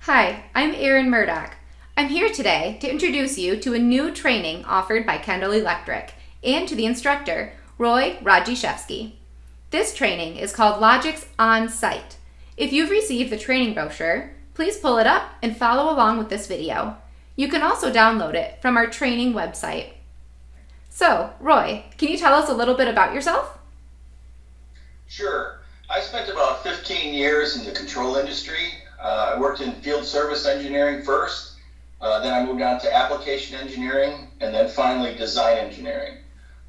Hi, I'm Erin Murdoch. I'm here today to introduce you to a new training offered by Kendall Electric and to the instructor, Radziszewski. This training is called LOGIX OnSite. If you've received the training brochure, please pull it up and follow along with this video. You can also download it from our training website. So, Roy, can you tell us a little bit about yourself? Sure. I spent about 15 years in the control industry. I worked in field service engineering first, then I moved on to application engineering, and then finally design engineering.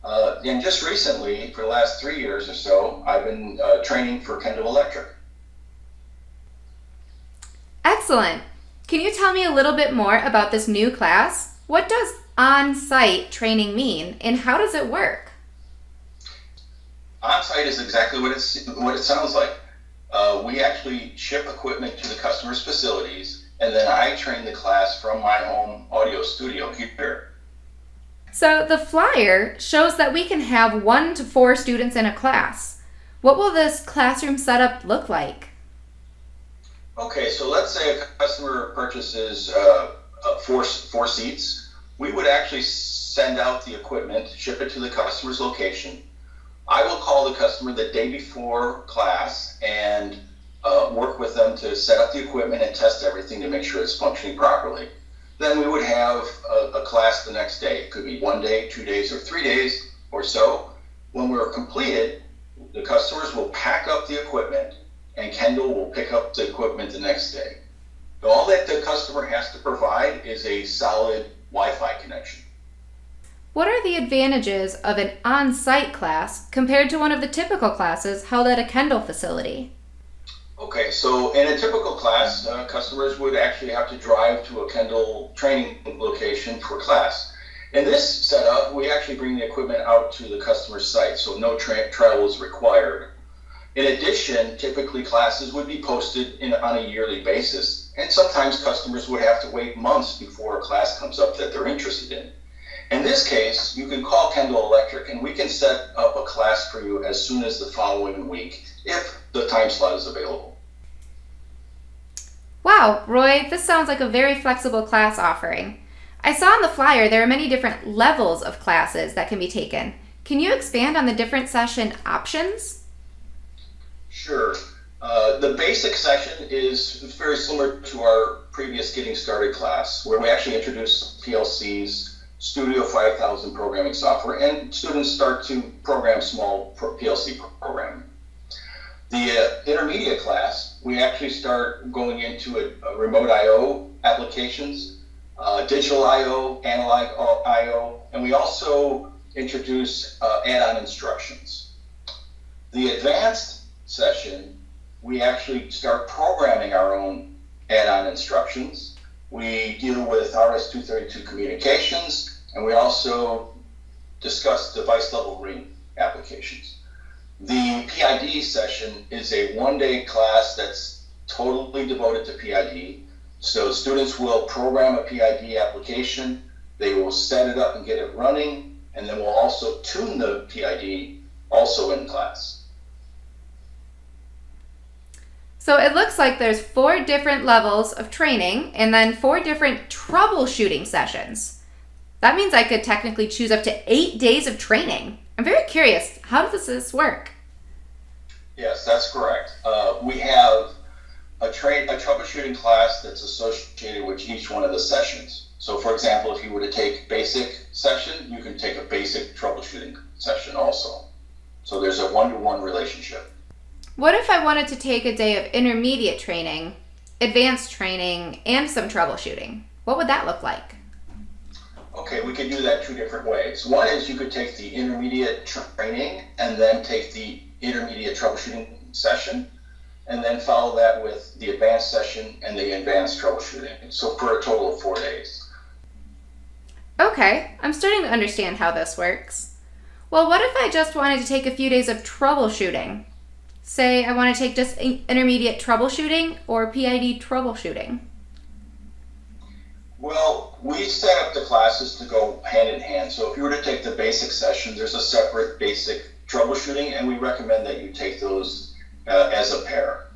And just recently, for the last 3 years or so, I've been training for Kendall Electric. Excellent. Can you tell me a little bit more about this new class? What does on-site training mean, and how does it work? On-site is exactly what it sounds like. We actually ship equipment to the customer's facilities, and then I train the class from my home audio studio here. So the flyer shows that we can have 1 to 4 students in a class. What will this classroom setup look like? Okay, so let's say a customer purchases four seats. We would actually send out the equipment, ship it to the customer's location. I will call the customer the day before class and work with them to set up the equipment and test everything to make sure it's functioning properly. Then we would have a class the next day. It could be 1 day, 2 days, or 3 days or so. When we're completed, the customers will pack up the equipment and Kendall will pick up the equipment the next day. So all that the customer has to provide is a solid Wi-Fi connection. What are the advantages of an on-site class compared to one of the typical classes held at a Kendall facility? Okay, so in a typical class, customers would actually have to drive to a Kendall training location for class. In this setup, we actually bring the equipment out to the customer's site, so no travel is required. In addition, typically classes would be posted on a yearly basis, and sometimes customers would have to wait months before a class comes up that they're interested in. In this case, you can call Kendall Electric and we can set up a class for you as soon as the following week if the time slot is available. Wow, Roy, this sounds like a very flexible class offering. I saw on the flyer there are many different levels of classes that can be taken. Can you expand on the different session options? Sure. The basic session is very similar to our previous Getting Started class, where we actually introduce PLCs, Studio 5000 programming software, and students start to program small PLC programming. The intermediate class, we actually start going into a remote I/O applications, digital I/O, analog I/O, and we also introduce add-on instructions. The advanced session, we actually start programming our own add-on instructions. We deal with RS-232 communications, and we also discuss device-level ring applications. The PID session is a one-day class that's totally devoted to PID. So students will program a PID application, they will set it up and get it running, and then we'll also tune the PID also in class. So it looks like there's 4 different levels of training and then 4 different troubleshooting sessions. That means I could technically choose up to 8 days of training. I'm very curious, how does this work? Yes, that's correct. We have a troubleshooting class that's associated with each one of the sessions. So for example, if you were to take basic session, you can take a basic troubleshooting session also. So there's a one-to-one relationship. What if I wanted to take a day of intermediate training, advanced training, and some troubleshooting? What would that look like? Okay, we could do that 2 different ways. One is you could take the intermediate training and then take the intermediate troubleshooting session, and then follow that with the advanced session and the advanced troubleshooting. So for a total of 4 days. Okay, I'm starting to understand how this works. Well, what if I just wanted to take a few days of troubleshooting? Say I want to take just intermediate troubleshooting or PID troubleshooting. Well, we set up the classes to go hand in hand. So if you were to take the basic session, there's a separate basic troubleshooting, and we recommend that you take those as a pair.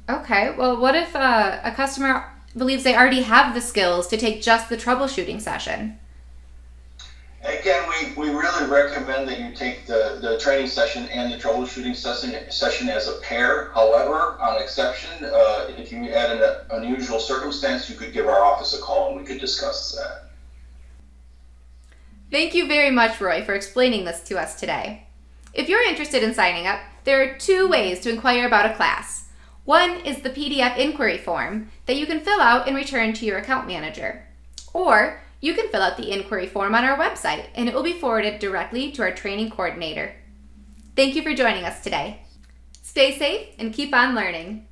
Okay, well, what if a customer believes they already have the skills to take just the troubleshooting session? Again, we really recommend that you take the training session and the troubleshooting session as a pair. However, on exception, if you had an unusual circumstance, you could give our office a call and we could discuss that. Thank you very much, Roy, for explaining this to us today. If you're interested in signing up, there are 2 ways to inquire about a class. One is the PDF inquiry form that you can fill out and return to your account manager. Or you can fill out the inquiry form on our website and it will be forwarded directly to our training coordinator. Thank you for joining us today. Stay safe and keep on learning.